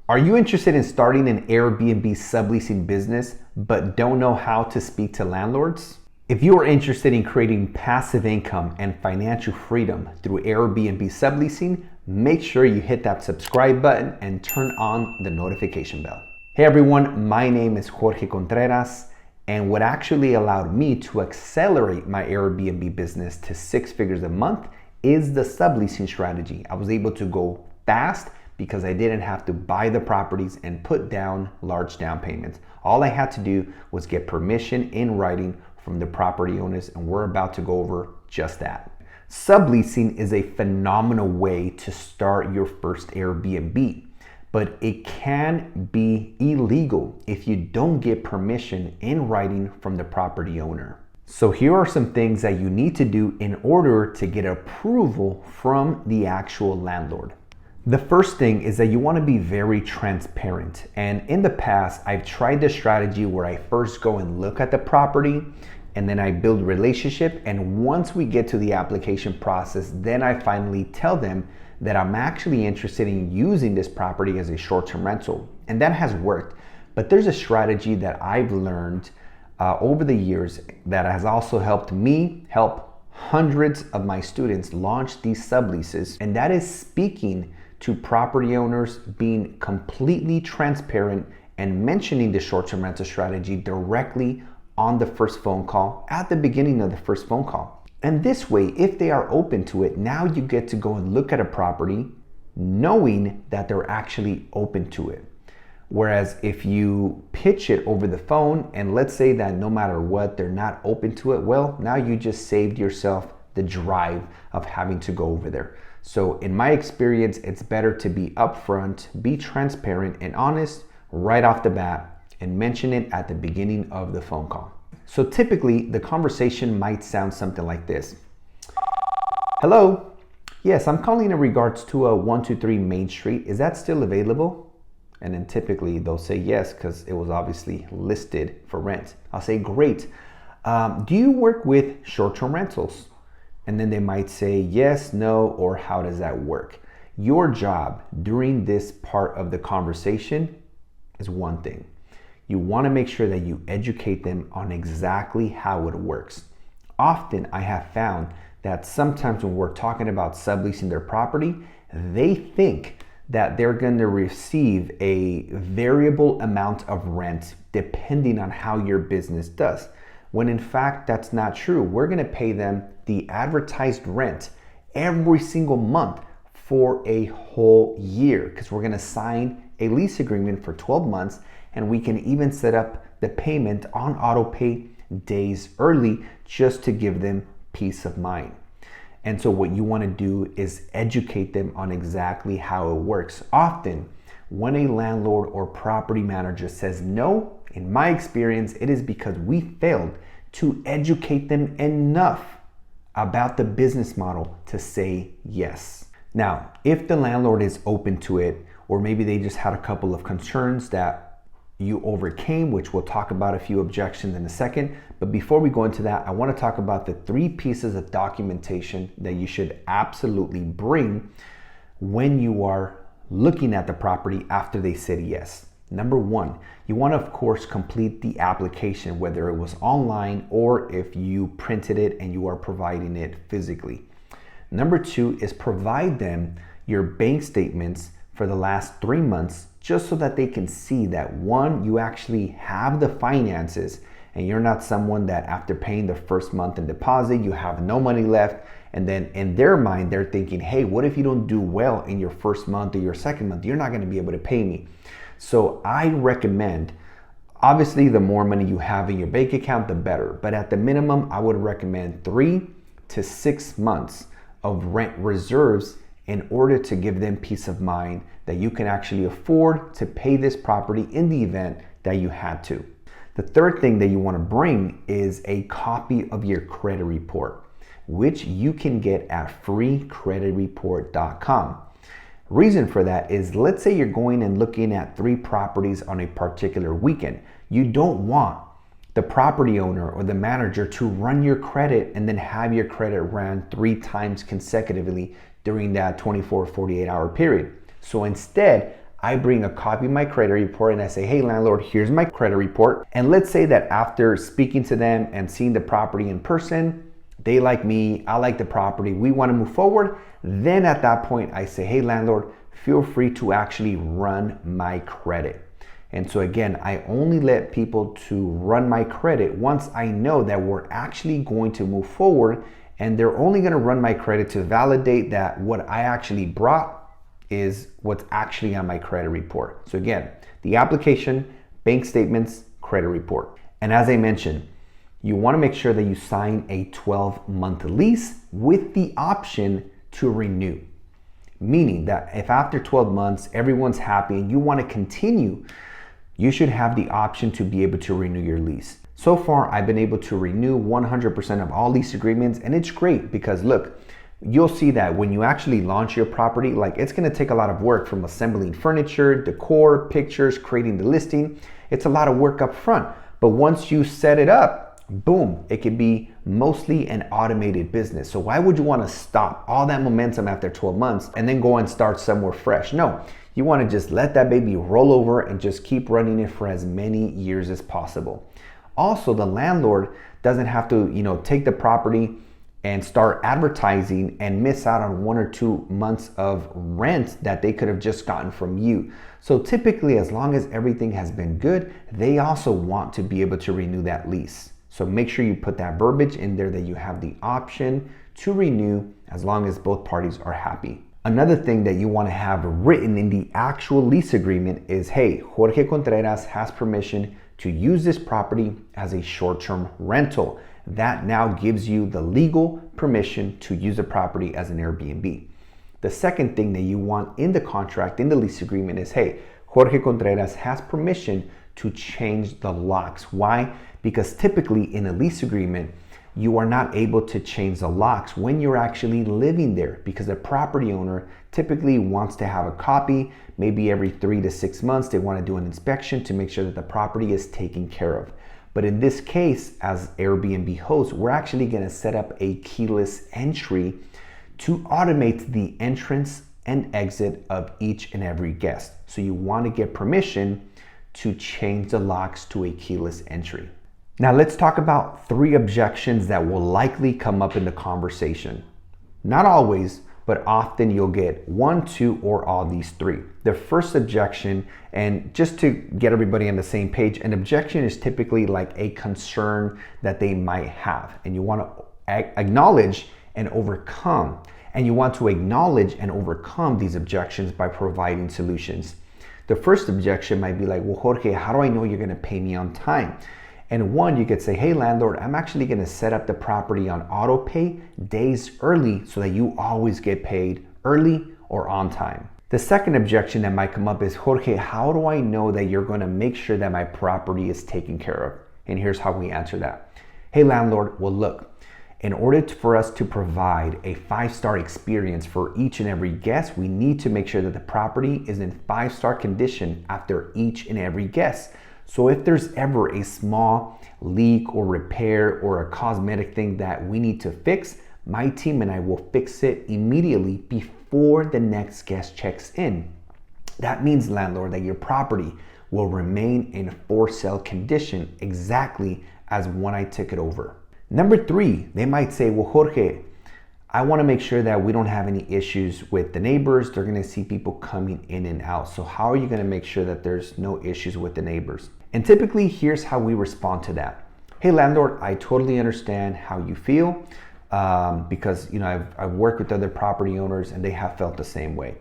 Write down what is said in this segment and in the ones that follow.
Are you interested in starting an Airbnb subleasing business but don't know how to speak to landlords? If you are interested in creating passive income and financial freedom through Airbnb subleasing, make sure you hit that subscribe button and turn on the notification bell. Hey everyone, my name is Jorge Contreras, and what actually allowed me to accelerate my Airbnb business to 6 figures a month is the subleasing strategy. I was able to go fast because I didn't have to buy the properties and put down large down payments. All I had to do was get permission in writing from the property owners, and we're about to go over just that. Subleasing is a phenomenal way to start your first Airbnb, but it can be illegal if you don't get permission in writing from the property owner. So here are some things that you need to do in order to get approval from the actual landlord. The first thing is that you want to be very transparent. And in the past, I've tried the strategy where I first go and look at the property and then I build relationship. And once we get to the application process, then I finally tell them that I'm actually interested in using this property as a short-term rental. And that has worked. But there's a strategy that I've learned over the years that has also helped me help hundreds of my students launch these subleases. And that is speaking to property owners, being completely transparent and mentioning the short-term rental strategy directly on the first phone call, at the beginning of the first phone call. And this way, if they are open to it, now you get to go and look at a property knowing that they're actually open to it. Whereas if you pitch it over the phone and let's say that no matter what, they're not open to it, well, now you just saved yourself the drive of having to go over there. So in my experience, it's better to be upfront, be transparent and honest right off the bat and mention it at the beginning of the phone call. So typically the conversation might sound something like this. Hello, yes, I'm calling in regards to a 123 Main Street. Is that still available? And then typically they'll say yes, because it was obviously listed for rent. I'll say, great. Do you work with short-term rentals? And then they might say yes, no, or how does that work? Your job during this part of the conversation is one thing. You want to make sure that you educate them on exactly how it works. Often I have found that sometimes when we're talking about subleasing their property, they think that they're going to receive a variable amount of rent depending on how your business does. When in fact, that's not true. We're gonna pay them the advertised rent every single month for a whole year because we're gonna sign a lease agreement for 12 months and we can even set up the payment on auto pay days early just to give them peace of mind. And so what you wanna do is educate them on exactly how it works. Often, when a landlord or property manager says no, in my experience, it is because we failed to educate them enough about the business model to say yes. Now, if the landlord is open to it, or maybe they just had a couple of concerns that you overcame, which we'll talk about a few objections in a second. But before we go into that, I want to talk about the 3 pieces of documentation that you should absolutely bring when you are looking at the property after they said yes. Number 1, you want to, of course, complete the application, whether it was online or if you printed it and you are providing it physically. Number 2 is provide them your bank statements for the last 3 months, just so that they can see that 1, you actually have the finances and you're not someone that after paying the first month in deposit, you have no money left. And then in their mind, they're thinking, hey, what if you don't do well in your first month or your second month? You're not going to be able to pay me. So I recommend, obviously the more money you have in your bank account, the better. But at the minimum, I would recommend 3 to 6 months of rent reserves in order to give them peace of mind that you can actually afford to pay this property in the event that you had to. The third thing that you want to bring is a copy of your credit report, which you can get at freecreditreport.com. Reason for that is, let's say you're going and looking at 3 properties on a particular weekend. You don't want the property owner or the manager to run your credit and then have your credit ran 3 times consecutively during that 24, 48 hour period. So instead, I bring a copy of my credit report and I say, hey landlord, here's my credit report. And let's say that after speaking to them and seeing the property in person, they like me, I like the property, we want to move forward. Then at that point, I say, hey landlord, feel free to actually run my credit. And so again, I only let people to run my credit once I know that we're actually going to move forward, and they're only going to run my credit to validate that what I actually brought is what's actually on my credit report. So again, the application, bank statements, credit report. And as I mentioned, you want to make sure that you sign a 12-month lease with the option to renew. Meaning that if after 12 months everyone's happy and you want to continue, you should have the option to be able to renew your lease. So far, I've been able to renew 100% of all lease agreements, and it's great because look, you'll see that when you actually launch your property, like it's going to take a lot of work from assembling furniture, decor, pictures, creating the listing. It's a lot of work up front, but once you set it up, boom, it can be mostly an automated business. So why would you want to stop all that momentum after 12 months and then go and start somewhere fresh? No, you want to just let that baby roll over and just keep running it for as many years as possible. Also, the landlord doesn't have to, take the property and start advertising and miss out on 1 or 2 months of rent that they could have just gotten from you. So typically, as long as everything has been good, they also want to be able to renew that lease. So make sure you put that verbiage in there that you have the option to renew as long as both parties are happy. Another thing that you want to have written in the actual lease agreement is, hey, Jorge Contreras has permission to use this property as a short-term rental. That now gives you the legal permission to use the property as an Airbnb. The second thing that you want in the contract, in the lease agreement is, hey, Jorge Contreras has permission to change the locks. Why? Because typically in a lease agreement, you are not able to change the locks when you're actually living there because the property owner typically wants to have a copy. Maybe every 3 to 6 months, they want to do an inspection to make sure that the property is taken care of. But in this case, as Airbnb host, we're actually going to set up a keyless entry to automate the entrance and exit of each and every guest. So you want to get permission to change the locks to a keyless entry. Now let's talk about 3 objections that will likely come up in the conversation. Not always, but often you'll get 1, 2, or all these 3. The first objection, and just to get everybody on the same page, an objection is typically like a concern that they might have, and you want to acknowledge and overcome. And you want to acknowledge and overcome these objections by providing solutions. The first objection might be like, well, Jorge, how do I know you're going to pay me on time? And one, you could say, hey landlord, I'm actually going to set up the property on auto pay days early so that you always get paid early or on time. The second objection that might come up is, Jorge, how do I know that you're going to make sure that my property is taken care of? And here's how we answer that. Hey landlord, well look, in order for us to provide a 5-star experience for each and every guest, we need to make sure that the property is in 5-star condition after each and every guest. So if there's ever a small leak or repair or a cosmetic thing that we need to fix, my team and I will fix it immediately before the next guest checks in. That means, landlord, that your property will remain in for sale condition exactly as when I took it over. Number 3, they might say, well, Jorge, I want to make sure that we don't have any issues with the neighbors. They're going to see people coming in and out. So how are you going to make sure that there's no issues with the neighbors? And typically, here's how we respond to that. Hey, landlord, I totally understand how you feel because I've worked with other property owners and they have felt the same way.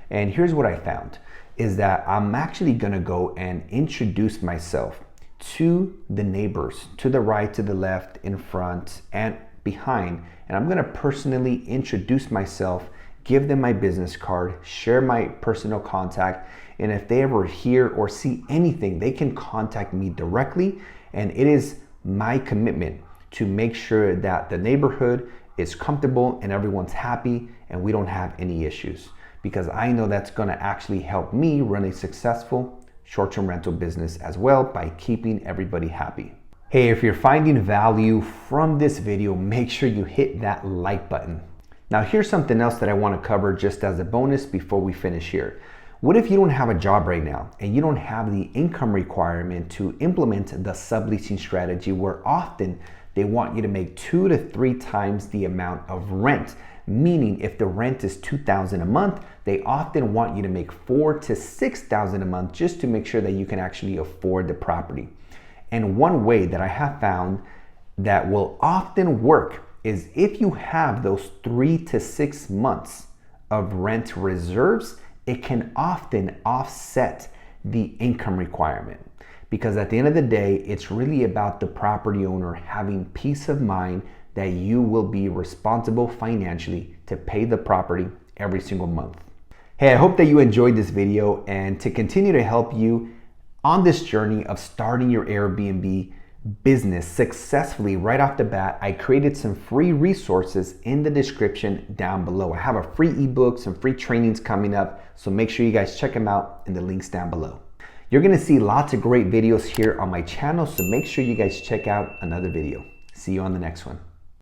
And here's what I found is that I'm actually going to go and introduce myself to the neighbors, to the right, to the left, in front, and behind. And I'm going to personally introduce myself, give them my business card, share my personal contact, and if they ever hear or see anything, they can contact me directly. And it is my commitment to make sure that the neighborhood is comfortable and everyone's happy and we don't have any issues, because I know that's going to actually help me run a successful short-term rental business as well by keeping everybody happy. Hey, if you're finding value from this video, make sure you hit that like button. Now here's something else that I want to cover just as a bonus before we finish here. What if you don't have a job right now and you don't have the income requirement to implement the subleasing strategy, where often they want you to make 2 to 3 times the amount of rent? Meaning if the rent is $2,000 a month, they often want you to make $4,000 to $6,000 a month just to make sure that you can actually afford the property. And one way that I have found that will often work is if you have those 3 to 6 months of rent reserves, it can often offset the income requirement. Because at the end of the day, it's really about the property owner having peace of mind that you will be responsible financially to pay the property every single month. Hey, I hope that you enjoyed this video, and to continue to help you on this journey of starting your Airbnb business successfully right off the bat, I created some free resources in the description down below. I have a free ebook, some free trainings coming up, so make sure you guys check them out in the links down below. You're gonna see lots of great videos here on my channel, so make sure you guys check out another video. See you on the next one.